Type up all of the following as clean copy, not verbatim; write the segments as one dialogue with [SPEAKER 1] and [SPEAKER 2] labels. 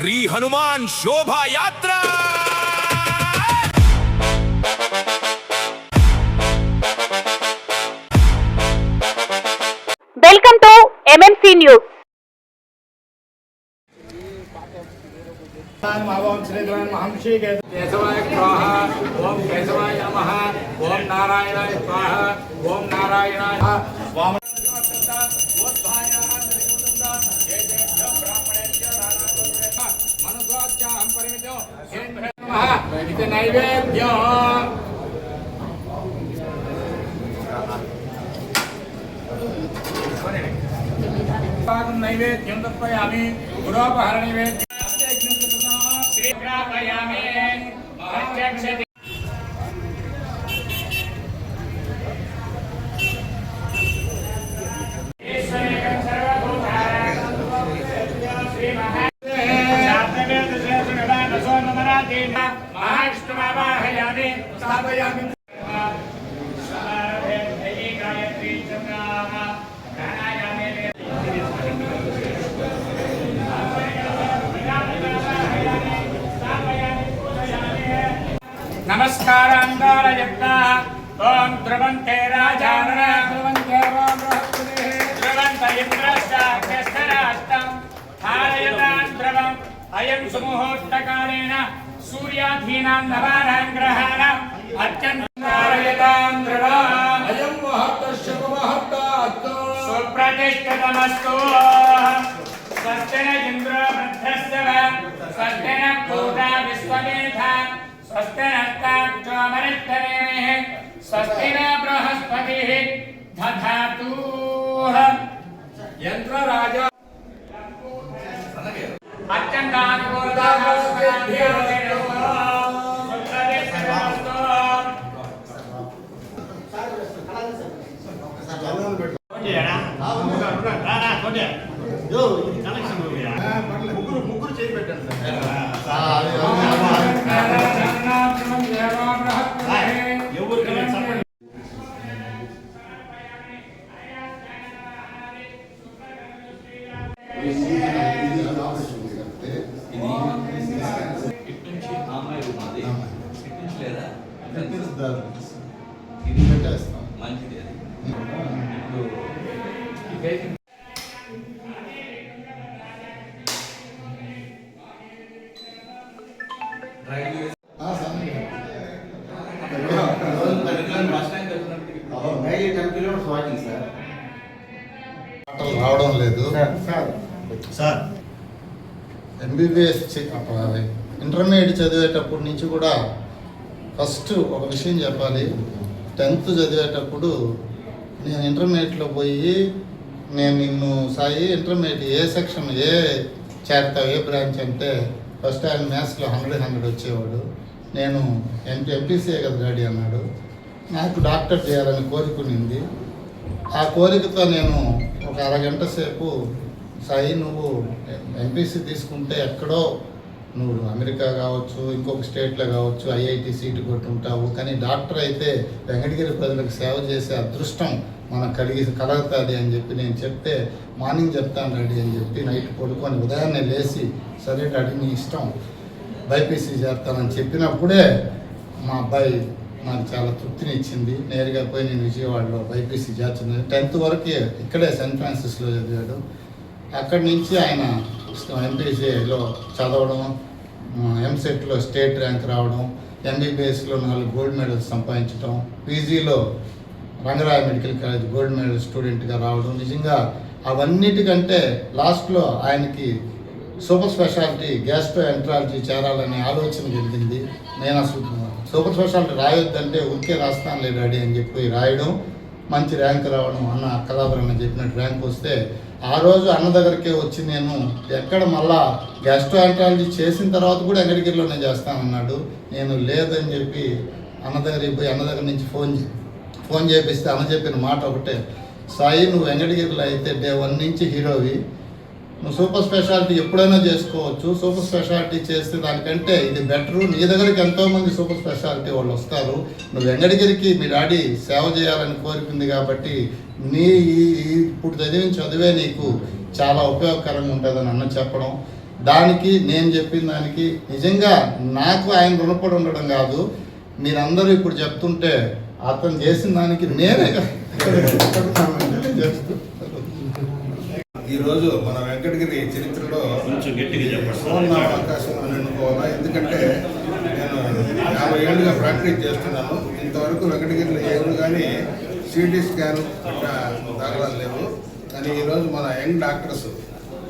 [SPEAKER 1] श्री हनुमान शोभा यात्रा।
[SPEAKER 2] Welcome to MMC news.
[SPEAKER 3] केशवाय स्वाहा, ओम केशवाय नमः, ओम नारायणाय स्वाहा, ओम नारायणाय स्वाहा। नैवेद्य नैवेद्यं तर्पयामि गुरोपहर नैवेद्यं श्रीग्रापयामि प्रत्यक्षति ईश्वरेण सर्वभूतानां श्री महाविष्णुमावाहयामि स्थापयामि गायत्री चन्द्राः नमस्कारांगारयत्ता ओम ध्रुवन्ते राजानः ध्रुवन्ते ध्रुवन्त इन्द्रश्चाक्षराष्टं धारयतां ध्रुवम् अयं सुमुहूर्तकालेन सूर्याधीनां नवानां ग्रहाणाम् अत्यन्तं धारयतां ध्रुवम् अयं मुहूर्तस्य मुहूर्तात् सुप्रतिष्ठितमस्तु स्वस्ति न इन्द्रो वृद्धस्य स्वस्ति न पूजा विश्वमेधा स्वस्ति नस्ताक्षोमरिष्ठनेमिः स्वस्ति न बृहस्पतिः दधातु यन्त्रराजा ముగ్గురు చేయి పెట్టండి మంచిది
[SPEAKER 4] రావడం లేదు
[SPEAKER 5] సార్.
[SPEAKER 4] MBBS ఇంటర్మీడియట్ చదివేటప్పటి నుంచి కూడా ఫస్ట్ ఒక విషయం చెప్పాలి. 10th చదివేటప్పుడు నేను ఇంటర్మీడియట్లో పోయి నేను నిన్ను సాయి ఇంటర్మీడియట్ ఏ సెక్షన్ ఏ చేరుతావు ఏ బ్రాంచ్ అంటే ఫస్ట్ ఆయన మ్యాథ్స్లో 100 వచ్చేవాడు. నేను ఎంపీసీఏ కదా డాడీ అన్నాడు. నాకు డాక్టర్ చేయాలని కోరుకునింది. ఆ కోరికతో నేను ఒక అరగంట సేపు సాయి నువ్వు ఎంపీసీ తీసుకుంటే ఎక్కడో నువ్వు అమెరికా కావచ్చు ఇంకొక స్టేట్లో కావచ్చు IIT సీటు కొట్టుంటావు, కానీ డాక్టర్ అయితే వెంకటగిరి ప్రజలకు సేవ చేసే అదృష్టం మనకు కలుగుతుంది అని చెప్పి నేను చెప్తే మార్నింగ్ చెప్తాను డాడీ అని చెప్పి నైట్ పడుకొని ఉదయాన్నే లేచి సరే డాడీ నీ ఇష్టం బైపీసీ చేస్తానని చెప్పినప్పుడే మా అబ్బాయి నాకు చాలా తృప్తిని ఇచ్చింది. నేరుగా పోయి నేను విజయవాడలో బైపీసీ చేర్చున్నాను. 10th వరకు ఇక్కడే సెయింట్ ఫ్రాన్సిస్లో చదివాడు. అక్కడి నుంచి ఆయన ఎంపీసీలో చదవడం, ఎంసెట్లో స్టేట్ ర్యాంక్ రావడం, MBBSలో 4 గోల్డ్ మెడల్స్ సంపాదించడం, పీజీలో Rangaraya medical college gold medal స్టూడెంట్గా రావడం. నిజంగా అవన్నిటికంటే లాస్ట్లో ఆయనకి సూపర్ స్పెషాలిటీ గ్యాస్ట్రోఎంట్రాలజీ చేరాలనే ఆలోచన కలిగింది. నేను అసలు సూపర్ స్పెషాలిటీ రాయొద్దంటే ఊరికే రాస్తానులే డాడీ అని చెప్పి రాయడం, మంచి ర్యాంక్ రావడం, అన్న కళాభరణ చెప్పినట్టు ర్యాంక్ వస్తే ఆ రోజు అన్న దగ్గరికే వచ్చి నేను ఎక్కడ మళ్ళా గ్యాస్ట్రోఎంట్రాలజీ చేసిన తర్వాత కూడా వెంకటగిరిలోనే చేస్తానన్నాడు. నేను లేదని చెప్పి అన్న దగ్గరికి పోయి అన్న దగ్గర నుంచి ఫోన్ చేపిస్తే అన్న చెప్పిన మాట ఒకటే, సాయి నువ్వు వెంకటగిరిలో అయితే డే 1 నుంచి హీరోవి, నువ్వు సూపర్ స్పెషాలిటీ ఎప్పుడైనా చేసుకోవచ్చు, సూపర్ స్పెషాలిటీ చేస్తే దానికంటే ఇది బెటరు, నీ దగ్గరికి ఎంతోమంది సూపర్ స్పెషాలిటీ వాళ్ళు వస్తారు, నువ్వు వెంకటగిరికి మీ డాడీ సేవ చేయాలని కోరుకుంది కాబట్టి నీ ఇప్పుడు చదివిన చదివే నీకు చాలా ఉపయోగకరంగా ఉంటుందని అన్న చెప్పడం, దానికి నేను చెప్పిన దానికి నిజంగా నాకు ఆయన రుణపడి ఉండడం కాదు, మీరందరూ ఇప్పుడు చెప్తుంటే అతను చేసిన దానికి నేనే
[SPEAKER 6] ఈరోజు మన వెంకటగిరి చరిత్రలో సువర్ణ అవకాశం అని అనుకోవాలా. ఎందుకంటే నేను 50 ఏళ్ళుగా ప్రాక్టీస్ చేస్తున్నాను. ఇంతవరకు వెంకటగిరిలో ఎవరు కానీ సిటీ స్కాన్ దాఖలాలు లేవు. కానీ ఈరోజు మన యంగ్ డాక్టర్స్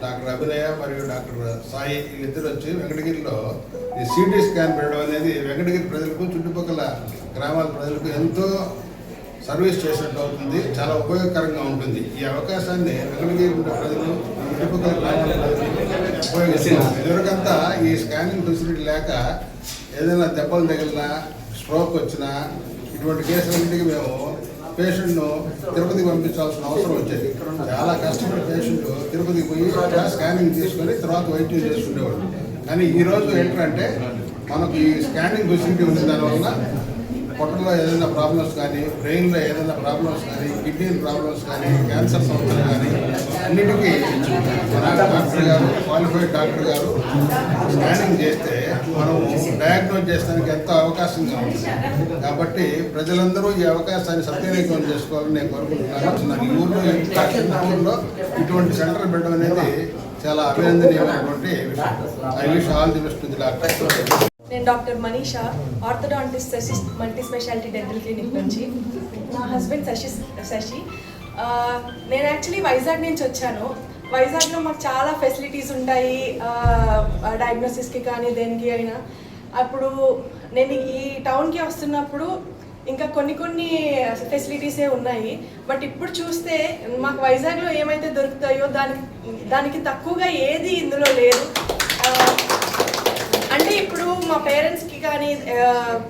[SPEAKER 6] డాక్టర్ అభినయ మరియు డాక్టర్ సాయి వీళ్ళిద్దరు వచ్చి వెంకటగిరిలో ఈ సిటీ స్కాన్ పెట్టడం అనేది వెంకటగిరి ప్రజలకు, చుట్టుపక్కల గ్రామాల ప్రజలకు ఎంతో సర్వీస్ చేసినట్టు అవుతుంది, చాలా ఉపయోగకరంగా ఉంటుంది. ఈ అవకాశాన్ని వెంకటగిరి ప్రజలు, చుట్టుపక్కల గ్రామాల ప్రజలు ఉపయోగిస్తున్నారు. ఇదివరకంతా ఈ స్కానింగ్ ఫెసిలిటీ లేక ఏదైనా దెబ్బలు తగిలినా, స్ట్రోక్ వచ్చినా ఇటువంటి కేసులన్నింటికి మేము పేషెంట్ను తిరుపతికి పంపించాల్సిన అవసరం వచ్చేది. చాలా కష్టపడి పేషెంట్ తిరుపతికి పోయి స్కానింగ్ తీసుకొని తర్వాత వైద్యం చేసుకునేవాడు. కానీ ఈరోజు ఏంటంటే మనకు ఈ స్కానింగ్ ఫెసిలిటీ ఉంది. దానివల్ల పొట్టలో ఏదైనా ప్రాబ్లమ్స్ కానీ, బ్రెయిన్లో ఏదైనా ప్రాబ్లమ్స్ కానీ, కిడ్నీ ప్రాబ్లమ్స్ కానీ, క్యాన్సర్ సమస్యలు కానీ అన్నిటికీ మన డాక్టర్ గారు, క్వాలిఫైడ్ డాక్టర్ గారు స్కానింగ్ చేస్తే మనం డయాగ్నోజ్ చేసడానికి ఎంతో అవకాశంగా ఉంటుంది. కాబట్టి ప్రజలందరూ ఈ అవకాశాన్ని సద్వినియోగం చేసుకోవాలని నేను కోరుకుంటున్నాను. ఈ ఊళ్ళో ఊళ్ళో ఇటువంటి సెంటర్ పెట్టడం అనేది చాలా అభినందనీయమైనటువంటి విషయం. I wish all the best to the doctor.
[SPEAKER 7] నేను doctor Manisha, orthodontist Sasi multi speciality dental clinic నుంచి. నా హస్బెండ్ శశి. నేను యాక్చువల్లీ వైజాగ్ నుంచి వచ్చాను. వైజాగ్లో మాకు చాలా ఫెసిలిటీస్ ఉంటాయి, డయాగ్నోసిస్కి కానీ దేనికి అయినా. అప్పుడు నేను ఈ టౌన్కి వస్తున్నప్పుడు ఇంకా కొన్ని ఫెసిలిటీసే ఉన్నాయి. బట్ ఇప్పుడు చూస్తే మాకు వైజాగ్లో ఏమైతే దొరుకుతాయో దానికి తక్కువగా ఏది ఇందులో లేదు. అంటే ఇప్పుడు మా పేరెంట్స్కి కానీ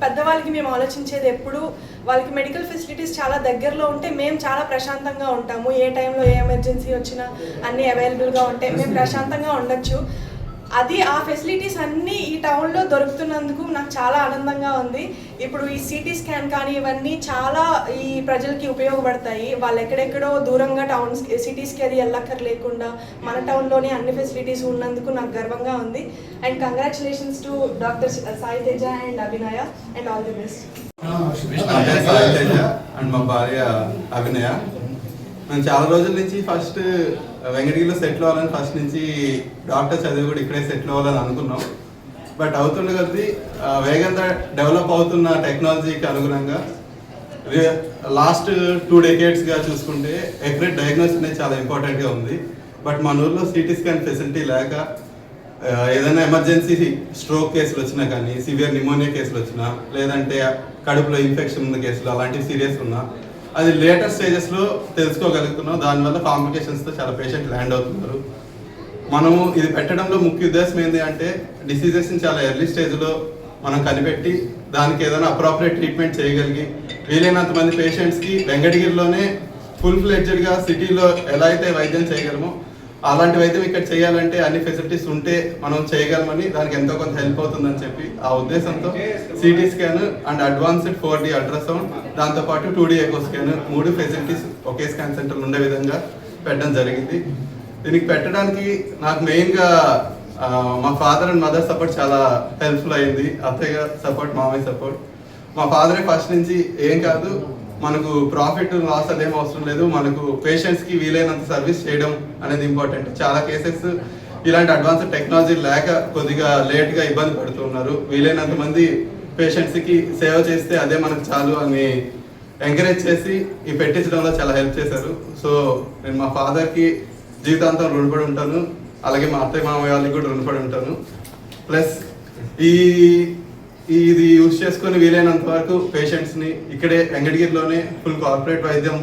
[SPEAKER 7] పెద్దవాళ్ళకి మేము ఆలోచించేది ఎప్పుడు వాళ్ళకి మెడికల్ ఫెసిలిటీస్ చాలా దగ్గరలో ఉంటే మేము చాలా ప్రశాంతంగా ఉంటాము. ఏ టైంలో ఏ ఎమర్జెన్సీ వచ్చినా అన్నీ అవైలబుల్గా ఉంటే మేము ప్రశాంతంగా ఉండొచ్చు. అది ఆ ఫెసిలిటీస్ అన్నీ ఈ టౌన్లో దొరుకుతున్నందుకు నాకు చాలా ఆనందంగా ఉంది. ఇప్పుడు ఈ సిటీ స్కాన్ కానీ ఇవన్నీ చాలా ఈ ప్రజలకి ఉపయోగపడతాయి. వాళ్ళు ఎక్కడెక్కడో దూరంగా టౌన్స్ సిటీస్కి అది వెళ్ళక్కర్లేకుండా మన టౌన్లోనే అన్ని ఫెసిలిటీస్ ఉన్నందుకు నాకు గర్వంగా ఉంది. And congratulations to doctor Sai Teja and Abhinaya and all the best.
[SPEAKER 8] Sai Teja and మా భార్య అభినయ. మేము చాలా రోజుల నుంచి ఫస్ట్ వెంకటగిరిలో సెటిల్ అవ్వాలని, ఫస్ట్ నుంచి డాక్టర్ చదివి కూడా ఇక్కడే సెటిల్ అవ్వాలని అనుకున్నాం. బట్ అవుతుండే కొద్దీ వేగంగా డెవలప్ అవుతున్న టెక్నాలజీకి అనుగుణంగా లాస్ట్ 2 decadesగా చూసుకుంటే ఎక్యురేట్ డయాగ్నోసిస్ అనేది చాలా ఇంపార్టెంట్గా ఉంది. బట్ మన ఊర్లో సిటీ స్కాన్ ఫెసిలిటీ లేక ఏదైనా ఎమర్జెన్సీ స్ట్రోక్ కేసులు వచ్చినా కానీ, సివియర్ నిమోనియా కేసులు వచ్చినా, లేదంటే కడుపులో ఇన్ఫెక్షన్ ఉన్న కేసులు అలాంటివి సీరియస్ ఉన్నా అది లేటర్ స్టేజెస్లో తెలుసుకోగలుగుతున్నాం. దానివల్ల కాంప్లికేషన్స్తో చాలా పేషెంట్ ల్యాండ్ అవుతున్నారు. మనము ఇది పెట్టడంలో ముఖ్య ఉద్దేశం ఏంటి అంటే డిసీజెస్ని చాలా ఎర్లీ స్టేజ్లో మనం కనిపెట్టి దానికి ఏదైనా అప్రాపరియేట్ ట్రీట్మెంట్ చేయగలిగి వీలైనంత మంది పేషెంట్స్కి వెంకటగిరిలోనే ఫుల్ ఫ్లెడ్జెడ్గా సిటీలో ఎలా అయితే వైద్యం చేయగలమో అలాంటి వైద్యం ఇక్కడ చేయాలంటే అన్ని ఫెసిలిటీస్ ఉంటే మనం చేయగలమని, దానికి ఎంతో కొంత హెల్ప్ అవుతుందని చెప్పి ఆ ఉద్దేశంతో CT scan and advanced 4D ultrasound, దాంతోపాటు 2D ఎకో స్కాన్ 3 ఫెసిలిటీస్ ఒకే స్కాన్ సెంటర్లో ఉండే విధంగా పెట్టడం జరిగింది. దీనికి పెట్టడానికి నాకు మెయిన్గా మా ఫాదర్ అండ్ మదర్ సపోర్ట్ చాలా హెల్ప్ఫుల్ అయింది. అత్తయ్య సపోర్ట్, మామయ్య సపోర్ట్. మా ఫాదరే ఫస్ట్ నుంచి ఏం కాదు, మనకు ప్రాఫిట్ లాస్ అదేం అవసరం లేదు, మనకు పేషెంట్స్కి వీలైనంత సర్వీస్ చేయడం అనేది ఇంపార్టెంట్. చాలా కేసెస్ ఇలాంటి అడ్వాన్స్డ్ టెక్నాలజీ లేక కొద్దిగా లేట్గా ఇబ్బంది పడుతున్నారు. వీలైనంత మంది పేషెంట్స్కి సేవ చేస్తే అదే మనకు చాలు అని ఎంకరేజ్ చేసి ఈ పెట్టించడంలో చాలా హెల్ప్ చేశారు. సో నేను మా ఫాదర్కి జీవితాంతం రుణపడి ఉంటాను, అలాగే మా అత్తయ్య మామయ్య వాళ్ళకి కూడా రుణపడి ఉంటాను. ప్లస్ ఇది యూజ్ చేసుకుని వీలైనంత వరకు పేషెంట్స్ని ఇక్కడే వెంకటగిరిలోనే ఫుల్ కార్పొరేట్ వైద్యం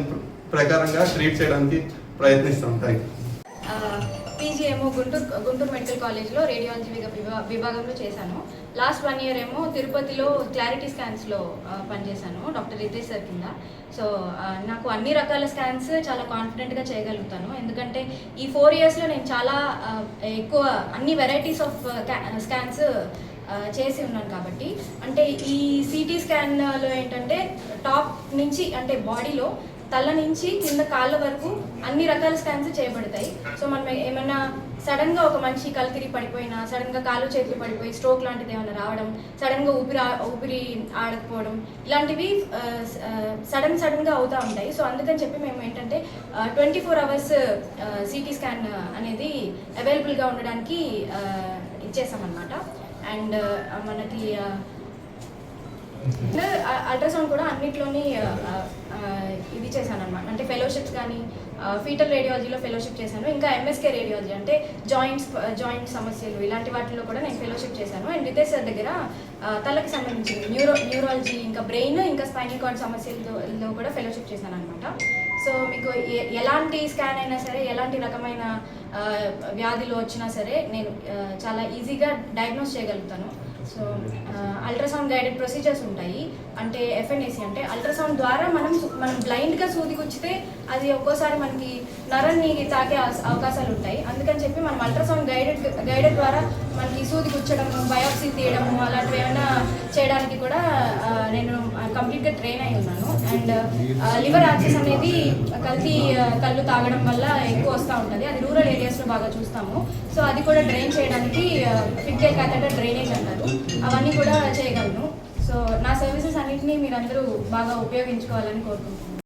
[SPEAKER 8] ప్రకారంగా ట్రీట్ చేయడానికి ప్రయత్నిస్తాం. Thank you.
[SPEAKER 9] పీజీఏమో గుంటూరు మెడికల్ కాలేజ్లో రేడియాలజీ విభాగంలో చేశాను. లాస్ట్ 1 year ఏమో తిరుపతిలో క్లారిటీ స్కాన్స్లో పనిచేశాను డాక్టర్ రితేష్ సార్ కింద. సో నాకు అన్ని రకాల స్కాన్స్ చాలా కాన్ఫిడెంట్గా చేయగలుగుతాను. ఎందుకంటే ఈ 4 yearsలో నేను చాలా ఎక్కువ అన్ని వెరైటీస్ ఆఫ్ స్కాన్స్ చేసి ఉన్నాను. కాబట్టి అంటే ఈ సిటీ స్కాన్లో ఏంటంటే టాప్ నుంచి అంటే బాడీలో తల నుంచి కింద కాళ్ళ వరకు అన్ని రకాల స్కాన్స్ చేయబడతాయి. సో మనం ఏమైనా సడన్గా ఒక మనిషి కళ్ళు తిరిగి పడిపోయినా, సడన్గా కాళ్ళు చేతులు పడిపోయి స్ట్రోక్ లాంటిది ఏమైనా రావడం, సడన్గా ఊపిరి ఆడకపోవడం, ఇలాంటివి సడన్గా అవుతూ ఉంటాయి. సో అందుకని చెప్పి మేము ఏంటంటే 24 hours సిటీ స్కాన్ అనేది అవైలబుల్గా ఉండడానికి ఇచ్చేసామన్నమాట. అండ్ మనకి అల్ట్రాసౌండ్ కూడా అన్నిట్లోని ఇది చేశాను అనమాట. అంటే ఫెలోషిప్స్ కానీ ఫీటల్ రేడియాలజీలో ఫెలోషిప్ చేశాను. ఇంకా ఎంఎస్కే రేడియాలజీ అంటే జాయింట్ సమస్యలు ఇలాంటి వాటిలో కూడా నేను ఫెలోషిప్ చేశాను. అండ్ రితేష్ సార్ దగ్గర తలకి సంబంధించిన న్యూరాలజీ, ఇంకా బ్రెయిన్, ఇంకా స్పైనల్ కార్డ్ సమస్యలలో కూడా ఫెలోషిప్ చేశాను అనమాట. సో మీకు ఎలాంటి స్కాన్ అయినా సరే, ఎలాంటి రకమైన వ్యాధులు వచ్చినా సరే నేను చాలా ఈజీగా డయాగ్నోస్ చేయగలుగుతాను. సో అల్ట్రాసౌండ్ గైడెడ్ ప్రొసీజర్స్ ఉంటాయి. అంటే FNAC అంటే అల్ట్రాసౌండ్ ద్వారా మనం బ్లైండ్గా సూది గుచ్చితే అది ఒక్కోసారి మనకి నరాన్ని తాకే అవకాశాలు ఉంటాయి. అందుకని చెప్పి మనం అల్ట్రాసౌండ్ గైడెడ్ ద్వారా మనకి సూది గుచ్చడం, బయాప్సీ తీయడము అలాంటివి ఏమైనా చేయడానికి కూడా నేను కంప్లీట్గా ట్రైన్ అయి ఉన్నాను. అండ్ లివర్ యాక్సెస్ అనేది కల్తీ కళ్ళు తాగడం వల్ల ఎక్కువ వస్తూ ఉంటుంది. అది రూరల్ ఏరియాస్లో బాగా చూస్తాము. సో అది కూడా డ్రైన్ చేయడానికి ఫిక్టల్ క్యాథెటర్ డ్రైనేజ్ అంటారు, అవన్నీ కూడా చేయగలను. సో నా సర్వీసెస్ అన్నింటినీ మీరందరూ బాగా ఉపయోగించుకోవాలని కోరుకుంటున్నాను.